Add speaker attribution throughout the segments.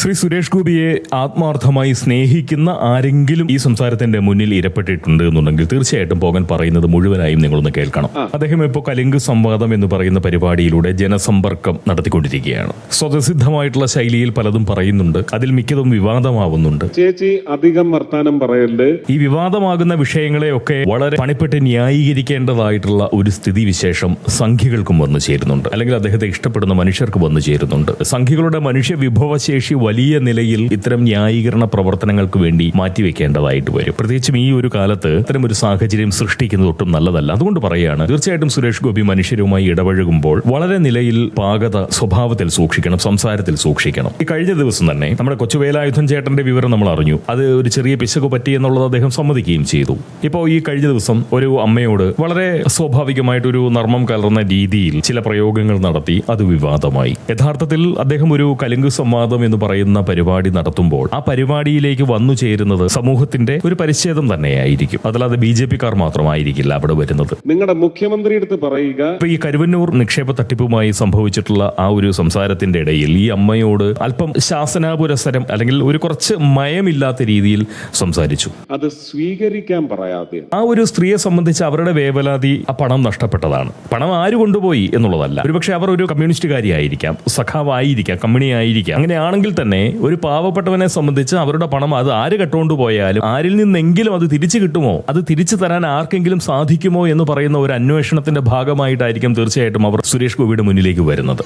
Speaker 1: ശ്രീ സുരേഷ് ഗോപിയെ ആത്മാർത്ഥമായി സ്നേഹിക്കുന്ന ആരെങ്കിലും ഈ സംസാരത്തിന്റെ മുന്നിൽ ഇരപ്പെട്ടിട്ടുണ്ട് എന്നുണ്ടെങ്കിൽ തീർച്ചയായിട്ടും പോകാൻ പറയുന്നത് മുഴുവനായും നിങ്ങളൊന്ന് കേൾക്കണം. അദ്ദേഹം ഇപ്പോൾ കലിംഗ് സംവാദം എന്ന് പറയുന്ന പരിപാടിയിലൂടെ ജനസമ്പർക്കം നടത്തിക്കൊണ്ടിരിക്കുകയാണ്. സ്വതസിദ്ധമായിട്ടുള്ള ശൈലിയിൽ പലതും പറയുന്നുണ്ട്, അതിൽ മിക്കതും വിവാദമാവുന്നുണ്ട്.
Speaker 2: ചേച്ചി അധികം വർത്താനം പറയല്ലേ.
Speaker 1: ഈ വിവാദമാകുന്ന വിഷയങ്ങളെയൊക്കെ വളരെ പണിപ്പെട്ട് ന്യായീകരിക്കേണ്ടതായിട്ടുള്ള ഒരു സ്ഥിതിവിശേഷം സംഘികൾക്കും വന്നു ചേരുന്നുണ്ട്, അല്ലെങ്കിൽ അദ്ദേഹത്തെ ഇഷ്ടപ്പെടുന്ന മനുഷ്യർക്ക് വന്നു ചേരുന്നുണ്ട്. സംഘികളുടെ മനുഷ്യ വിഭവശേഷി വലിയ നിലയിൽ ഇത്തരം ന്യായീകരണ പ്രവർത്തനങ്ങൾക്ക് വേണ്ടി മാറ്റിവെക്കേണ്ടതായിട്ട് വരും. പ്രത്യേകിച്ചും ഈ ഒരു കാലത്ത് ഇത്തരം ഒരു സാഹചര്യം സൃഷ്ടിക്കുന്നത് ഒട്ടും നല്ലതല്ല. അതുകൊണ്ട് പറയുകയാണ്, തീർച്ചയായിട്ടും സുരേഷ് ഗോപി മനുഷ്യരുമായി ഇടപഴകുമ്പോൾ വളരെ നിലയിൽ പാകത സ്വഭാവത്തിൽ സൂക്ഷിക്കണം, സംസാരത്തിൽ സൂക്ഷിക്കണം. ഈ കഴിഞ്ഞ ദിവസം തന്നെ നമ്മുടെ കൊച്ചുവേലായുധൻ ചേട്ടന്റെ വിവരം നമ്മൾ അറിഞ്ഞു. അത് ഒരു ചെറിയ പിശക് പറ്റി എന്നുള്ളത് അദ്ദേഹം സമ്മതിക്കുകയും ചെയ്തു. ഇപ്പോൾ ഈ കഴിഞ്ഞ ദിവസം ഒരു അമ്മയോട് വളരെ സ്വാഭാവികമായിട്ടൊരു നർമ്മം കലർന്ന രീതിയിൽ ചില പ്രയോഗങ്ങൾ നടത്തി. അത് വിവാദമായി. യഥാർത്ഥത്തിൽ അദ്ദേഹം ഒരു കലിംഗ് സംവാദം എന്ന് പറയുന്ന പരിപാടി നടത്തുമ്പോൾ ആ പരിപാടിയിലേക്ക് വന്നു ചേരുന്നത് സമൂഹത്തിന്റെ ഒരു പരിച്ഛേദം തന്നെയായിരിക്കും. അതല്ലാതെ BJP-കാർ മാത്രമായിരിക്കില്ല അവിടെ വരുന്നത്.
Speaker 2: നിങ്ങളുടെ മുഖ്യമന്ത്രി അടുത്ത് പറയുക.
Speaker 1: ഇപ്പൊ ഈ കരുവന്നൂർ നിക്ഷേപ തട്ടിപ്പുമായി സംഭവിച്ചിട്ടുള്ള ആ ഒരു സംസാരത്തിന്റെ ഇടയിൽ ഈ അമ്മയോട് അല്പം ശാസനാപുരസരം അല്ലെങ്കിൽ ഒരു കുറച്ച് മയമില്ലാത്ത രീതിയിൽ സംസാരിച്ചു.
Speaker 2: അത് സ്വീകരിക്കാൻ പറയാതെ
Speaker 1: ആ ഒരു സ്ത്രീയെ സംബന്ധിച്ച് അവരുടെ വേവലാതി ആ പണം നഷ്ടപ്പെട്ടതാണ്. പണം ആര് കൊണ്ടുപോയി എന്നുള്ളതല്ല. ഒരുപക്ഷെ അവർ ഒരു കമ്മ്യൂണിസ്റ്റുകാരിയായിരിക്കാം, സഖാവായിരിക്കാം, കമ്മ്യൂണി ആയിരിക്കാം. അങ്ങനെയാണെങ്കിൽ തന്നെ ഒരു പാവപ്പെട്ടവനെ സംബന്ധിച്ച് അവരുടെ പണം അത് ആര് കെട്ടുകൊണ്ട് പോയാലും ആരിൽ നിന്നെങ്കിലും അത് തിരിച്ചു കിട്ടുമോ, അത് തിരിച്ചു തരാൻ ആർക്കെങ്കിലും സാധിക്കുമോ എന്ന് പറയുന്ന ഒരു അന്വേഷണത്തിന്റെ ഭാഗമായിട്ടായിരിക്കും തീർച്ചയായിട്ടും അവർ സുരേഷ് ഗോപിയുടെ മുന്നിലേക്ക് വരുന്നത്.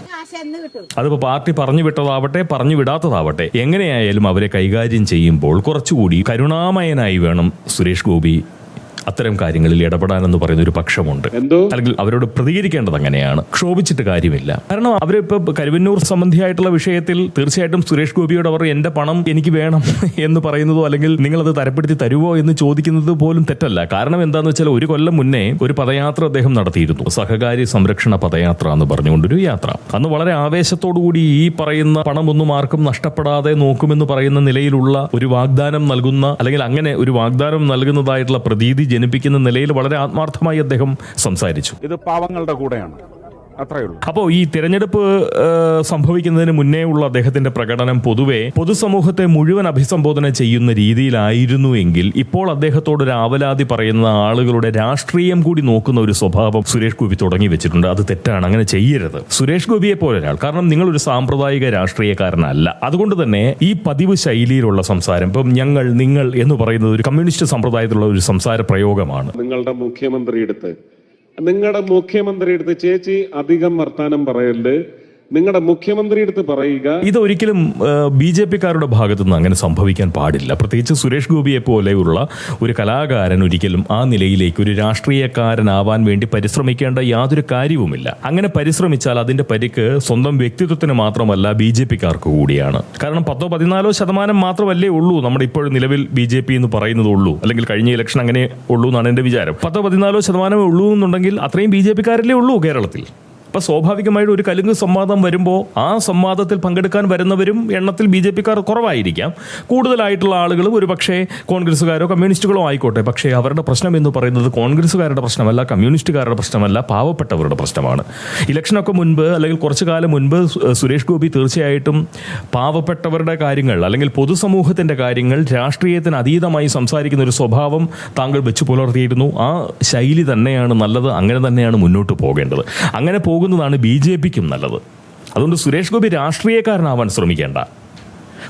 Speaker 1: അതിപ്പോ പാർട്ടി പറഞ്ഞു വിട്ടതാവട്ടെ, പറഞ്ഞു വിടാത്തതാവട്ടെ, എങ്ങനെയായാലും അവരെ കൈകാര്യം ചെയ്യുമ്പോൾ കുറച്ചുകൂടി കരുണാമയനായി വേണം സുരേഷ് ഗോപി അത്തരം കാര്യങ്ങളിൽ ഇടപെടാനെന്ന് പറയുന്ന ഒരു പക്ഷമുണ്ട്. അല്ലെങ്കിൽ അവരോട് പ്രതികരിക്കേണ്ടത് അങ്ങനെയാണ്. ക്ഷോഭിച്ചിട്ട് കാര്യമില്ല. കാരണം അവരിപ്പോ കരുവന്നൂർ സംബന്ധിയായിട്ടുള്ള വിഷയത്തിൽ തീർച്ചയായിട്ടും സുരേഷ് ഗോപിയോട് അവർ എന്റെ പണം എനിക്ക് വേണം എന്ന് പറയുന്നതോ അല്ലെങ്കിൽ നിങ്ങൾ അത് തരപ്പെടുത്തി തരുവോ എന്ന് ചോദിക്കുന്നത് പോലും തെറ്റല്ല. കാരണം എന്താന്ന് വെച്ചാൽ ഒരു കൊല്ലം മുന്നേ ഒരു പദയാത്ര അദ്ദേഹം നടത്തിയിരുന്നു. സഹകാരി സംരക്ഷണ പദയാത്ര എന്ന് പറഞ്ഞുകൊണ്ടൊരു യാത്ര. അന്ന് വളരെ ആവേശത്തോടുകൂടി ഈ പറയുന്ന പണമൊന്നും ആർക്കും നഷ്ടപ്പെടാതെ നോക്കുമെന്ന് പറയുന്ന നിലയിലുള്ള ഒരു വാഗ്ദാനം നൽകുന്ന, അല്ലെങ്കിൽ അങ്ങനെ ഒരു വാഗ്ദാനം നൽകുന്നതായിട്ടുള്ള പ്രതീതി ജനിപ്പിക്കുന്ന നിലയിൽ വളരെ ആത്മാർത്ഥമായി അദ്ദേഹം സംസാരിച്ചു.
Speaker 3: ഇത് പാവങ്ങളുടെ കൂടെയാണ്.
Speaker 1: അപ്പോൾ ഈ തിരഞ്ഞെടുപ്പ് സംഭവിക്കുന്നതിന് മുന്നേ ഉള്ള അദ്ദേഹത്തിന്റെ പ്രകടനം പൊതുവെ പൊതുസമൂഹത്തെ മുഴുവൻ അഭിസംബോധന ചെയ്യുന്ന രീതിയിലായിരുന്നു എങ്കിൽ ഇപ്പോൾ അദ്ദേഹത്തോടൊരു ആവലാതി പറയുന്ന ആളുകളുടെ രാഷ്ട്രീയം കൂടി നോക്കുന്ന ഒരു സ്വഭാവം സുരേഷ് ഗോപി തുടങ്ങി വെച്ചിട്ടുണ്ട്. അത് തെറ്റാണ്, അങ്ങനെ ചെയ്യരുത്. സുരേഷ് ഗോപിയെ പോലെ ഒരാൾ, കാരണം നിങ്ങളൊരു സാമ്പ്രദായിക രാഷ്ട്രീയക്കാരനല്ല. അതുകൊണ്ട് തന്നെ ഈ പതിവ് ശൈലിയിലുള്ള സംസാരം, ഇപ്പം ഞങ്ങൾ നിങ്ങൾ എന്ന് പറയുന്നത് ഒരു കമ്മ്യൂണിസ്റ്റ് സമ്പ്രദായത്തിലുള്ള ഒരു സംസാര പ്രയോഗമാണ്.
Speaker 2: നിങ്ങളുടെ മുഖ്യമന്ത്രി എടുത്ത് ചേച്ചി അധികം വർത്താനം പറയല്ലേ. നിങ്ങളുടെ മുഖ്യമന്ത്രി എടുത്ത് പറയുക.
Speaker 1: ഇതൊരിക്കലും BJP-കാരുടെ ഭാഗത്തു നിന്ന് അങ്ങനെ സംഭവിക്കാൻ പാടില്ല. പ്രത്യേകിച്ച് സുരേഷ് ഗോപിയെ പോലെയുള്ള ഒരു കലാകാരൻ ഒരിക്കലും ആ നിലയിലേക്ക് ഒരു രാഷ്ട്രീയക്കാരനാവാൻ വേണ്ടി പരിശ്രമിക്കേണ്ട യാതൊരു കാര്യവുമില്ല. അങ്ങനെ പരിശ്രമിച്ചാൽ അതിന്റെ പരിക്ക് സ്വന്തം വ്യക്തിത്വത്തിന് മാത്രമല്ല BJP-കാർക്ക് കൂടിയാണ്. കാരണം 10-14% മാത്രമല്ലേ ഉള്ളൂ നമ്മുടെ ഇപ്പോഴും നിലവിൽ BJP എന്ന് പറയുന്നത് ഉള്ളൂ, അല്ലെങ്കിൽ കഴിഞ്ഞ ഇലക്ഷൻ അങ്ങനെ ഉള്ളൂ എന്നാണ് എന്റെ വിചാരം. 10-14% ഉള്ളൂ എന്നുണ്ടെങ്കിൽ അത്രയും BJP-കാരല്ലേ ഉള്ളൂ കേരളത്തിൽ. അപ്പൊ സ്വാഭാവികമായിട്ട് ഒരു കലിംഗ് സംവാദം വരുമ്പോൾ ആ സംവാദത്തിൽ പങ്കെടുക്കാൻ വരുന്നവരും എണ്ണത്തിൽ BJP-കാർ കുറവായിരിക്കാം. കൂടുതലായിട്ടുള്ള ആളുകളും ഒരു പക്ഷേ കോൺഗ്രസ്സുകാരോ കമ്മ്യൂണിസ്റ്റുകളോ ആയിക്കോട്ടെ. പക്ഷേ അവരുടെ പ്രശ്നം എന്ന് പറയുന്നത് കോൺഗ്രസ്സുകാരുടെ പ്രശ്നമല്ല, കമ്മ്യൂണിസ്റ്റുകാരുടെ പ്രശ്നമല്ല, പാവപ്പെട്ടവരുടെ പ്രശ്നമാണ്. ഇലക്ഷനൊക്കെ മുൻപ് അല്ലെങ്കിൽ കുറച്ചു കാലം മുൻപ് സുരേഷ് ഗോപി തീർച്ചയായിട്ടും പാവപ്പെട്ടവരുടെ കാര്യങ്ങൾ അല്ലെങ്കിൽ പൊതുസമൂഹത്തിന്റെ കാര്യങ്ങൾ രാഷ്ട്രീയത്തിന് അതീതമായി സംസാരിക്കുന്ന ഒരു സ്വഭാവം താങ്കൾ വെച്ചു പുലർത്തിയിരുന്നു. ആ ശൈലി തന്നെയാണ് നല്ലത്. അങ്ങനെ തന്നെയാണ് മുന്നോട്ട് പോകേണ്ടത്. അങ്ങനെ പോകുന്നതാണ് BJP-ക്കും നല്ലത്. അതുകൊണ്ട് സുരേഷ് ഗോപി രാഷ്ട്രീയക്കാരനാവാൻ ശ്രമിക്കേണ്ട.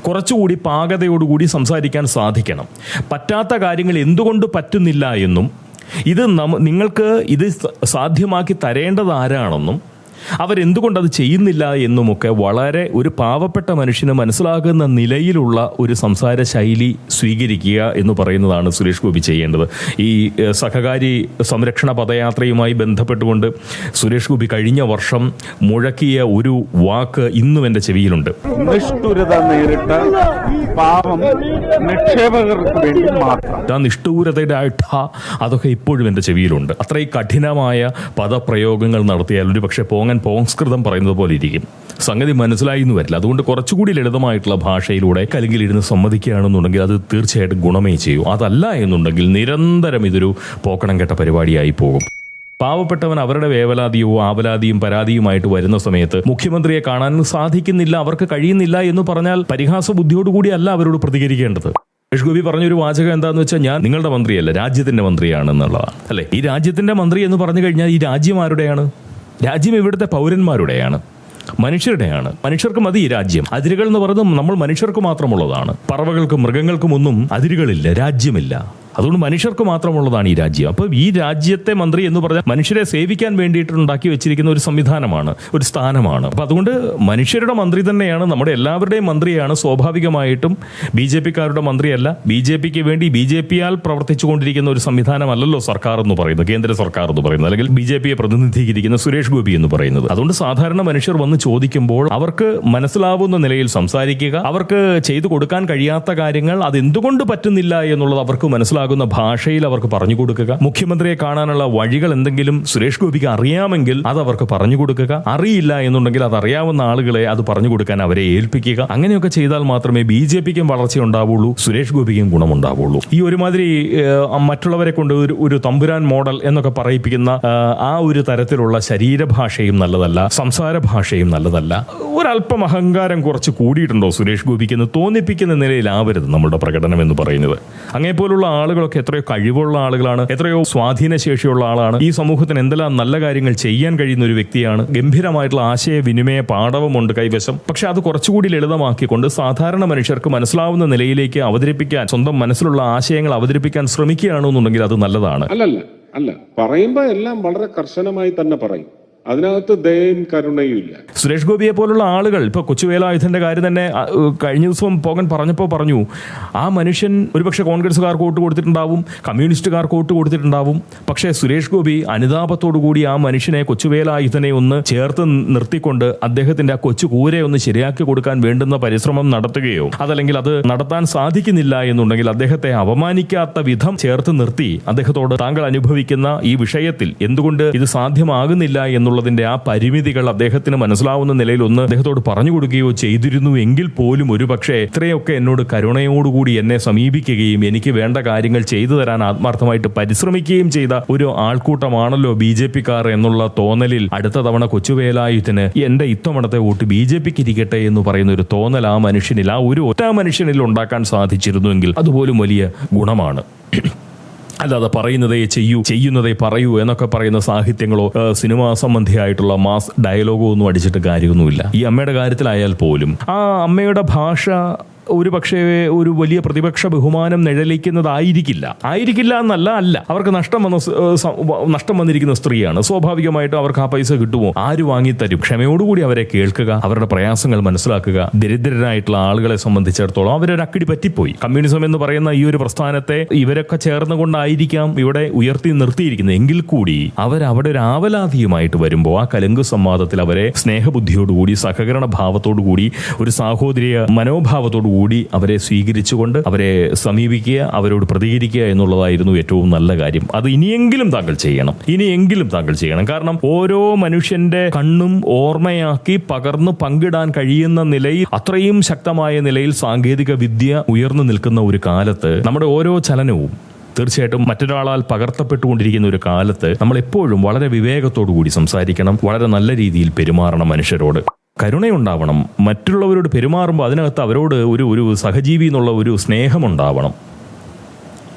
Speaker 1: കുറച്ചുകൂടി പാകതയോടുകൂടി സംസാരിക്കാൻ സാധിക്കണം. പറ്റാത്ത കാര്യങ്ങൾ എന്തുകൊണ്ട് പറ്റുന്നില്ല എന്നും ഇത് നിങ്ങൾക്ക് ഇത് സാധ്യമാക്കി തരേണ്ടത് ആരാണെന്നും അവരെന്തുകൊണ്ടത് ചെയ്യുന്നില്ല എന്നുമൊക്കെ വളരെ ഒരു പാവപ്പെട്ട മനുഷ്യന് മനസ്സിലാകുന്ന നിലയിലുള്ള ഒരു സംസാര ശൈലി സ്വീകരിക്കുക എന്ന് പറയുന്നതാണ് സുരേഷ് ഗോപി ചെയ്യേണ്ടത്. ഈ സഹകാരി സംരക്ഷണ പദയാത്രയുമായി ബന്ധപ്പെട്ടുകൊണ്ട് സുരേഷ് ഗോപി കഴിഞ്ഞ വർഷം മുഴക്കിയ ഒരു വാക്ക് ഇന്നും എൻ്റെ ചെവിയിലുണ്ട്.
Speaker 3: നിഷ്ഠുരത നേരിട്ട പാവം നിക്ഷേപകർക്ക് വേണ്ടി മാത്രം.
Speaker 1: നിഷ്ഠൂരതയുടെ അതൊക്കെ ഇപ്പോഴും എൻ്റെ ചെവിയിലുണ്ട്. അത്രയും കഠിനമായ പദപ്രയോഗങ്ങൾ നടത്തിയാൽ ഒരു പക്ഷേ പോങ്സ്കൃതം പറയുന്നത് പോലെ ഇരിക്കും. സംഗതി മനസ്സിലായി എന്ന് വരില്ല. അതുകൊണ്ട് കുറച്ചുകൂടി ലളിതമായിട്ടുള്ള ഭാഷയിലൂടെ കലിംഗിൽ ഇരുന്ന് സമ്മതിക്കുകയാണെന്നുണ്ടെങ്കിൽ അത് തീർച്ചയായിട്ടും ഗുണമേ ചെയ്യൂ. അതല്ല എന്നുണ്ടെങ്കിൽ നിരന്തരം ഇതൊരു പോക്കണം കെട്ട പരിപാടിയായി പോകും. പാവപ്പെട്ടവൻ അവരുടെ വേവലാതിയോ ആവലാതിയും പരാതിയുമായിട്ട് വരുന്ന സമയത്ത് മുഖ്യമന്ത്രിയെ കാണാൻ സാധിക്കുന്നില്ല, അവർക്ക് കഴിയുന്നില്ല എന്ന് പറഞ്ഞാൽ പരിഹാസ ബുദ്ധിയോടുകൂടിയല്ല അവരോട് പ്രതികരിക്കേണ്ടത്. സുരേഷ് ഗോപി പറഞ്ഞൊരു വാചകം എന്താന്ന് വെച്ചാൽ, ഞാൻ നിങ്ങളുടെ മന്ത്രിയല്ല, രാജ്യത്തിന്റെ മന്ത്രിയാണെന്നുള്ളതാണ്. അല്ലെ, ഈ രാജ്യത്തിന്റെ മന്ത്രി എന്ന് പറഞ്ഞു കഴിഞ്ഞാൽ ഈ രാജ്യം ആരുടെയാണ്? രാജ്യം ഇവിടുത്തെ പൗരന്മാരുടെയാണ്, മനുഷ്യരുടെയാണ്. മനുഷ്യർക്ക് മതി ഈ രാജ്യം. അതിരുകൾ എന്ന് പറയുന്നത് നമ്മൾ മനുഷ്യർക്ക് മാത്രമുള്ളതാണ്. പറവകൾക്കും മൃഗങ്ങൾക്കും ഒന്നും അതിരുകളില്ല, രാജ്യമില്ല. അതുകൊണ്ട് മനുഷ്യർക്ക് മാത്രമുള്ളതാണ് ഈ രാജ്യം. അപ്പോൾ ഈ രാജ്യത്തെ മന്ത്രി എന്ന് പറഞ്ഞാൽ മനുഷ്യരെ സേവിക്കാൻ വേണ്ടിയിട്ട് ഉണ്ടാക്കി വെച്ചിരിക്കുന്ന ഒരു സംവിധാനമാണ്, ഒരു സ്ഥാനമാണ്. അപ്പോൾ അതുകൊണ്ട് മനുഷ്യരുടെ മന്ത്രി തന്നെയാണ്, നമ്മുടെ എല്ലാവരുടെയും മന്ത്രിയാണ്. സ്വാഭാവികമായിട്ടും ബി ജെ പിക്കാരുടെ മന്ത്രിയല്ല. ബി ജെ പിക്ക് വേണ്ടി ബി ജെ പിയാൽ പ്രവർത്തിച്ചുകൊണ്ടിരിക്കുന്ന ഒരു സംവിധാനമല്ലല്ലോ സർക്കാർ എന്ന് പറയുന്നത്, കേന്ദ്ര സർക്കാർ എന്ന് പറയുന്നത്, അല്ലെങ്കിൽ ബി ജെ പിയെ പ്രതിനിധീകരിക്കുന്ന സുരേഷ് ഗോപി എന്ന് പറയുന്നത്. അതുകൊണ്ട് സാധാരണ മനുഷ്യർ വന്ന് ചോദിക്കുമ്പോൾ അവർക്ക് മനസ്സിലാവുന്ന നിലയിൽ സംസാരിക്കുക, അവർക്ക് ചെയ്തു കൊടുക്കാൻ കഴിയാത്ത കാര്യങ്ങൾ അതെന്തുകൊണ്ട് പറ്റുന്നില്ല എന്നുള്ളത് അവർക്ക് മനസ്സിലാകുന്ന ഭാഷയിൽ അവർക്ക് പറഞ്ഞു കൊടുക്കുക. മുഖ്യമന്ത്രിയെ കാണാനുള്ള വഴികൾ എന്തെങ്കിലും സുരേഷ് ഗോപിക്ക് അറിയാമെങ്കിൽ അത് അവർക്ക് പറഞ്ഞു കൊടുക്കുക. അറിയില്ല എന്നുണ്ടെങ്കിൽ അത് അറിയാവുന്ന ആളുകളെ അത് പറഞ്ഞു കൊടുക്കാൻ അവരെ ഏൽപ്പിക്കുക. അങ്ങനെയൊക്കെ ചെയ്താൽ മാത്രമേ ബി ജെ പിക്കും വളർച്ച ഉണ്ടാവുള്ളൂ, സുരേഷ് ഗോപിക്കും ഗുണമുണ്ടാവുള്ളൂ. ഈ ഒരുമാതിരി മറ്റുള്ളവരെ കൊണ്ട് ഒരു തമ്പുരാൻ മോഡൽ എന്നൊക്കെ പറയിപ്പിക്കുന്ന ആ ഒരു തരത്തിലുള്ള ശരീരഭാഷയും നല്ലതല്ല, സംസാര ഭാഷയും നല്ലതല്ല. ഒരല്പം അഹങ്കാരം കുറച്ച് കൂടിയിട്ടുണ്ടോ സുരേഷ് ഗോപിക്ക് എന്ന് തോന്നിപ്പിക്കുന്ന നിലയിലാവരുത് നമ്മളുടെ പ്രകടനം എന്ന് പറയുന്നത്. അങ്ങനെപ്പോലുള്ള ആളുകളൊക്കെ എത്രയോ കഴിവുള്ള ആളുകളാണ്, എത്രയോ സ്വാധീനശേഷിയുള്ള ആളാണ്. ഈ സമൂഹത്തിന് എന്തെല്ലാം നല്ല കാര്യങ്ങൾ ചെയ്യാൻ കഴിയുന്ന ഒരു വ്യക്തിയാണ്. ഗംഭീരമായിട്ടുള്ള ആശയവിനിമയ പാഠവുമുണ്ട് കൈവശം. പക്ഷെ അത് കുറച്ചുകൂടി ലളിതമാക്കിക്കൊണ്ട് സാധാരണ മനുഷ്യർക്ക് മനസ്സിലാവുന്ന നിലയിലേക്ക് അവതരിപ്പിക്കാൻ, സ്വന്തം മനസ്സിലുള്ള ആശയങ്ങൾ അവതരിപ്പിക്കാൻ ശ്രമിക്കുകയാണെന്നുണ്ടെങ്കിൽ അത് നല്ലതാണ്.
Speaker 2: അല്ല പറയുമ്പോ എല്ലാം വളരെ കർശനമായി തന്നെ പറയും, അതിനകത്ത് ദയയും കരുണയും ഇല്ല.
Speaker 1: സുരേഷ് ഗോപിയെ പോലുള്ള ആളുകൾ, ഇപ്പൊ കൊച്ചുവേലായുധന്റെ കാര്യം തന്നെ കഴിഞ്ഞ ദിവസം പോകൻ പറഞ്ഞപ്പോൾ പറഞ്ഞു, ആ മനുഷ്യൻ ഒരുപക്ഷെ കോൺഗ്രസ്സുകാർക്ക് വോട്ട് കൊടുത്തിട്ടുണ്ടാവും, കമ്മ്യൂണിസ്റ്റുകാർക്ക് വോട്ട് കൊടുത്തിട്ടുണ്ടാവും. പക്ഷേ സുരേഷ് ഗോപി അനുതാപത്തോടുകൂടി ആ മനുഷ്യനെ, കൊച്ചുവേലായുധനെ ഒന്ന് ചേർത്ത് നിർത്തിക്കൊണ്ട് അദ്ദേഹത്തിന്റെ ആ കൊച്ചു കൂരെ ഒന്ന് ശരിയാക്കി കൊടുക്കാൻ വേണ്ടുന്ന പരിശ്രമം നടത്തുകയോ അതല്ലെങ്കിൽ അത് നടത്താൻ സാധിക്കുന്നില്ല എന്നുണ്ടെങ്കിൽ അദ്ദേഹത്തെ അപമാനിക്കാത്ത വിധം ചേർത്ത് നിർത്തി അദ്ദേഹത്തോട് താങ്കൾ അനുഭവിക്കുന്ന ഈ വിഷയത്തിൽ എന്തുകൊണ്ട് ഇത് സാധ്യമാകുന്നില്ല എന്നുള്ളതിന്റെ ആ പരിമിതികൾ അദ്ദേഹത്തിന് മനസ്സിലാവുന്ന നിലയിൽ ഒന്ന് അദ്ദേഹത്തോട് പറഞ്ഞു കൊടുക്കുകയോ ചെയ്തിരുന്നു എങ്കിൽ പോലും ഒരുപക്ഷെ ഇത്രയൊക്കെ എന്നോട് കരുണയോടുകൂടി എന്നെ സമീപിക്കുകയും എനിക്ക് വേണ്ട കാര്യങ്ങൾ ചെയ്തു തരാൻ ആത്മാർത്ഥമായിട്ട് പരിശ്രമിക്കുകയും ചെയ്ത ഒരു ആൾക്കൂട്ടമാണല്ലോ ബി ജെ പിക്കാർ എന്നുള്ള തോന്നലിൽ അടുത്ത തവണ കൊച്ചുവേലായുധന് എന്റെ ഇത്തവണത്തെ വോട്ട് ബി ജെ പിക്ക് ഇരിക്കട്ടെ എന്ന് പറയുന്ന ഒരു തോന്നൽ ആ മനുഷ്യനിൽ, ആ ഒരു ഒറ്റ മനുഷ്യനിൽ ഉണ്ടാക്കാൻ സാധിച്ചിരുന്നുവെങ്കിൽ അതുപോലും വലിയ ഗുണമാണ്. അല്ലാതെ പറയുന്നതേ ചെയ്യൂ, ചെയ്യുന്നതേ പറയൂ എന്നൊക്കെ പറയുന്ന സാഹിത്യങ്ങളോ സിനിമാ സംബന്ധിയായിട്ടുള്ള മാസ് ഡയലോഗോ ഒന്നും അടിച്ചിട്ട് കാര്യമൊന്നുമില്ല. ഈ അമ്മയുടെ കാര്യത്തിലായാൽ പോലും ആ അമ്മയുടെ ഭാഷ ഒരു പക്ഷേ ഒരു വലിയ പ്രതിപക്ഷ ബഹുമാനം ആയിരിക്കില്ല എന്നല്ല. അവർക്ക് നഷ്ടം വന്നിരിക്കുന്ന സ്ത്രീയാണ്. സ്വാഭാവികമായിട്ടും അവർക്ക് ആ പൈസ കിട്ടുമോ? ആര് വാങ്ങിത്തരും? ക്ഷമയോടുകൂടി അവരെ കേൾക്കുക, അവരുടെ പ്രയാസങ്ങൾ മനസ്സിലാക്കുക. ദരിദ്രരായിട്ടുള്ള ആളുകളെ സംബന്ധിച്ചിടത്തോളം അവരൊരു അക്കിടി പറ്റിപ്പോയി. കമ്മ്യൂണിസം എന്ന് പറയുന്ന ഈ ഒരു പ്രസ്ഥാനത്തെ ഇവരൊക്കെ ചേർന്നുകൊണ്ടായിരിക്കാം ഇവിടെ ഉയർത്തി നിർത്തിയിരിക്കുന്നത്. എങ്കിൽ കൂടി അവരവിടെ ഒരു ആവലാതിയുമായിട്ട് വരുമ്പോൾ ആ കലുങ്ക് സംവാദത്തിൽ അവരെ സ്നേഹബുദ്ധിയോടുകൂടി, സഹകരണ ഭാവത്തോടുകൂടി, ഒരു സാഹോദര്യ മനോഭാവത്തോടുകൂടി അവരെ സ്വീകരിച്ചുകൊണ്ട് അവരെ സമീപിക്കുക, അവരോട് പ്രതികരിക്കുക എന്നുള്ളതായിരുന്നു ഏറ്റവും നല്ല കാര്യം. അത് ഇനിയെങ്കിലും താങ്കൾ ചെയ്യണം. കാരണം ഓരോ മനുഷ്യന്റെ കണ്ണും ഓർമ്മയാക്കി പകർന്നു പങ്കിടാൻ കഴിയുന്ന നിലയിൽ, അത്രയും ശക്തമായ നിലയിൽ സാങ്കേതിക വിദ്യ ഉയർന്നു നിൽക്കുന്ന ഒരു കാലത്ത് നമ്മുടെ ഓരോ ചലനവും തീർച്ചയായിട്ടും മറ്റൊരാളാൽ പകർത്തപ്പെട്ടുകൊണ്ടിരിക്കുന്ന ഒരു കാലത്ത് നമ്മൾ എപ്പോഴും വളരെ വിവേകത്തോടു കൂടി സംസാരിക്കണം, വളരെ നല്ല രീതിയിൽ പെരുമാറണം, മനുഷ്യരോട് കരുണയുണ്ടാവണം. മറ്റുള്ളവരോട് പെരുമാറുമ്പോൾ അതിനകത്ത് അവരോട് ഒരു സഹജീവി എന്നുള്ള ഒരു സ്നേഹമുണ്ടാവണം.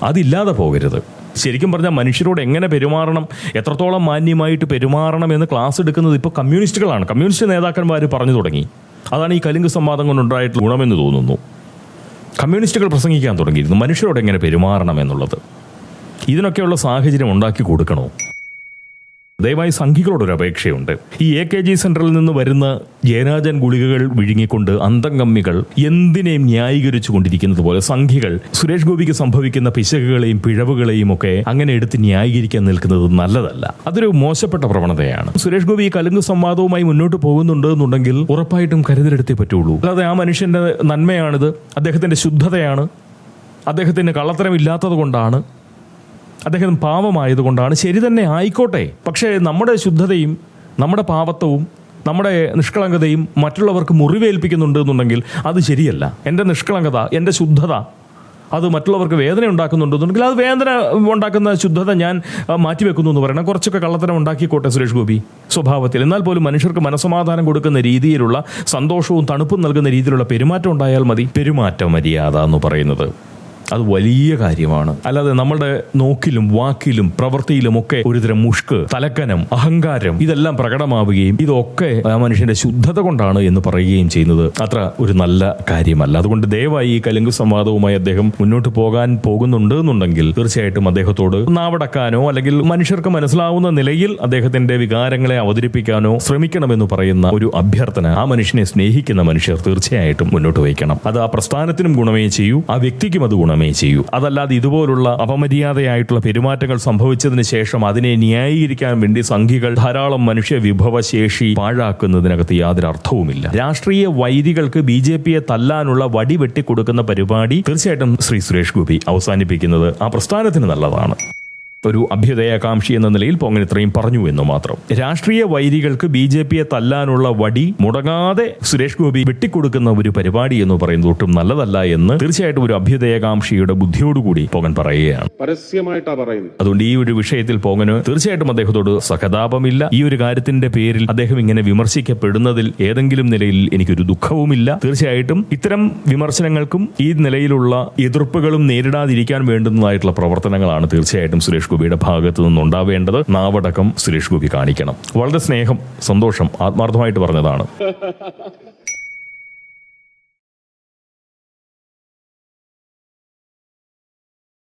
Speaker 1: അതില്ലാതെ പോകരുത്. ശരിക്കും പറഞ്ഞാൽ മനുഷ്യരോട് എങ്ങനെ പെരുമാറണം, എത്രത്തോളം മാന്യമായിട്ട് പെരുമാറണം എന്ന് ക്ലാസ് എടുക്കുന്നത് ഇപ്പോൾ കമ്മ്യൂണിസ്റ്റുകളാണ്. കമ്മ്യൂണിസ്റ്റ് നേതാക്കന്മാർ പറഞ്ഞു തുടങ്ങി. അതാണ് ഈ കലുങ്ക് സംവാദം കൊണ്ടുണ്ടായിട്ടുള്ള ഗുണമെന്ന് തോന്നുന്നു. കമ്മ്യൂണിസ്റ്റുകൾ പ്രസംഗിക്കാൻ തുടങ്ങിയിരുന്നു മനുഷ്യരോട് എങ്ങനെ പെരുമാറണം എന്നുള്ളത്. ഇതിനൊക്കെയുള്ള സാഹചര്യം ഉണ്ടാക്കി കൊടുക്കണോ? ദയവായി സംഘികളോടൊരു അപേക്ഷയുണ്ട്. ഈ AKG സെന്ററിൽ നിന്ന് വരുന്ന ജയരാജൻ ഗുളികകൾ വിഴുങ്ങിക്കൊണ്ട് അന്തംഗമ്മികൾ എന്തിനേയും ന്യായീകരിച്ചു കൊണ്ടിരിക്കുന്നത് പോലെ സംഘികൾ സുരേഷ് ഗോപിക്ക് സംഭവിക്കുന്ന പിശകുകളെയും പിഴവുകളെയും ഒക്കെ അങ്ങനെ എടുത്ത് ന്യായീകരിക്കാൻ നിൽക്കുന്നത് നല്ലതല്ല. അതൊരു മോശപ്പെട്ട പ്രവണതയാണ്. സുരേഷ് ഗോപി ഈ കലുങ്ക് സംവാദവുമായി മുന്നോട്ട് പോകുന്നുണ്ട് എന്നുണ്ടെങ്കിൽ ഉറപ്പായിട്ടും കരുതലെടുത്തേ പറ്റുള്ളൂ. അല്ലാതെ ആ മനുഷ്യന്റെ നന്മയാണിത്, അദ്ദേഹത്തിന്റെ ശുദ്ധതയാണ്, അദ്ദേഹത്തിന് കള്ളത്തരമില്ലാത്തത് കൊണ്ടാണ്, അദ്ദേഹം പാവമായതുകൊണ്ടാണ്. ശരി തന്നെ, ആയിക്കോട്ടെ. പക്ഷേ നമ്മുടെ ശുദ്ധതയും നമ്മുടെ പാവത്വവും നമ്മുടെ നിഷ്കളങ്കതയും മറ്റുള്ളവർക്ക് മുറിവേൽപ്പിക്കുന്നുണ്ട് എന്നുണ്ടെങ്കിൽ അത് ശരിയല്ല. എൻ്റെ നിഷ്കളങ്കത, എൻ്റെ ശുദ്ധത അത് മറ്റുള്ളവർക്ക് വേദന ഉണ്ടാക്കുന്നുണ്ടെന്നുണ്ടെങ്കിൽ അത് വേദന ഉണ്ടാക്കുന്ന ശുദ്ധത ഞാൻ മാറ്റിവെക്കുന്നു എന്ന് പറയണം. കുറച്ചൊക്കെ കള്ളത്തരം ഉണ്ടാക്കിക്കോട്ടെ സുരേഷ് ഗോപി സ്വഭാവത്തിൽ. എന്നാൽ പോലും മനുഷ്യർക്ക് മനസ്സമാധാനം കൊടുക്കുന്ന രീതിയിലുള്ള സന്തോഷവും തണുപ്പും നൽകുന്ന രീതിയിലുള്ള പെരുമാറ്റം ഉണ്ടായാൽ മതി. പെരുമാറ്റ മര്യാദ എന്ന് പറയുന്നത് അത് വലിയ കാര്യമാണ്. അല്ലാതെ നമ്മളുടെ നോക്കിലും വാക്കിലും പ്രവൃത്തിയിലും ഒക്കെ ഒരുതരം മുഷ്ക്, തലക്കനം, അഹങ്കാരം ഇതെല്ലാം പ്രകടമാവുകയും ഇതൊക്കെ ആ മനുഷ്യന്റെ ശുദ്ധത കൊണ്ടാണ് എന്ന് പറയുകയും ചെയ്യുന്നത് അത്ര ഒരു നല്ല കാര്യമല്ല. അതുകൊണ്ട് ദയവായി ഈ കലുങ്ക് സംവാദവുമായി അദ്ദേഹം മുന്നോട്ട് പോകാൻ പോകുന്നുണ്ട് എന്നുണ്ടെങ്കിൽ തീർച്ചയായിട്ടും അദ്ദേഹത്തോട് നാവടക്കാനോ അല്ലെങ്കിൽ മനുഷ്യർക്ക് മനസ്സിലാവുന്ന നിലയിൽ അദ്ദേഹത്തിന്റെ വികാരങ്ങളെ അവതരിപ്പിക്കാനോ ശ്രമിക്കണമെന്ന് പറയുന്ന ഒരു അഭ്യർത്ഥന ആ മനുഷ്യനെ സ്നേഹിക്കുന്ന മനുഷ്യർ തീർച്ചയായിട്ടും മുന്നോട്ട് വയ്ക്കണം. അത് ആ പ്രസ്ഥാനത്തിനും ഗുണമേ ചെയ്യൂ, ആ വ്യക്തിക്കും അത് ഗുണമേ ചെയ്യൂ. അതല്ലാതെ ഇതുപോലുള്ള അപമര്യാദയായിട്ടുള്ള പെരുമാറ്റങ്ങൾ സംഭവിച്ചതിന് ശേഷം അതിനെ ന്യായീകരിക്കാൻ വേണ്ടി സംഘികൾ ധാരാളം മനുഷ്യ വിഭവശേഷി പാഴാക്കുന്നതിനകത്ത് യാതൊരു അർത്ഥവുമില്ല. രാഷ്ട്രീയ വൈരികൾക്ക് BJP-യെ തല്ലാനുള്ള വടി വെട്ടിക്കൊടുക്കുന്ന പരിപാടി തീർച്ചയായിട്ടും ശ്രീ സുരേഷ് ഗോപി അവസാനിപ്പിക്കുന്നത് ആ പ്രസ്ഥാനത്തിന് നല്ലതാണ്. ഒരു അഭ്യുദയാകാംക്ഷി എന്ന നിലയിൽ പോങ്ങൻ ഇത്രയും പറഞ്ഞു എന്ന് മാത്രം. രാഷ്ട്രീയ വൈരികൾക്ക് BJP-യെ തല്ലാനുള്ള വടി മുടങ്ങാതെ സുരേഷ് ഗോപി വെട്ടിക്കൊടുക്കുന്ന ഒരു പരിപാടി എന്ന് പറയുന്നത് ഒട്ടും നല്ലതല്ല എന്ന് തീർച്ചയായിട്ടും ഒരു അഭ്യുദയാകാംക്ഷിയുടെ ബുദ്ധിയോടുകൂടി പോങ്ങൻ പറയുകയാണ്.
Speaker 2: പരസ്യമായിട്ടാ പറയുന്നത്.
Speaker 1: അതുകൊണ്ട് ഈ ഒരു വിഷയത്തിൽ പോങ്ങന് തീർച്ചയായിട്ടും അദ്ദേഹത്തോട് സഹതാപമില്ല. ഈ ഒരു കാര്യത്തിന്റെ പേരിൽ അദ്ദേഹം ഇങ്ങനെ വിമർശിക്കപ്പെടുന്നതിൽ ഏതെങ്കിലും നിലയിൽ എനിക്കൊരു ദുഃഖവുമില്ല. തീർച്ചയായിട്ടും ഇത്തരം വിമർശനങ്ങൾക്കും ഈ നിലയിലുള്ള എതിർപ്പുകളും നേരിടാതിരിക്കാൻ വേണ്ടുന്നതായിട്ടുള്ള പ്രവർത്തനങ്ങളാണ് തീർച്ചയായിട്ടും സുരേഷ് ഗോപിയുടെ ഭാഗത്തു നിന്നുണ്ടാവേണ്ടത്. നാവടക്കം സുരേഷ് ഗോപി കാണിക്കണം. വളരെ സ്നേഹം, സന്തോഷം, ആത്മാർത്ഥമായിട്ട് പറഞ്ഞതാണ്.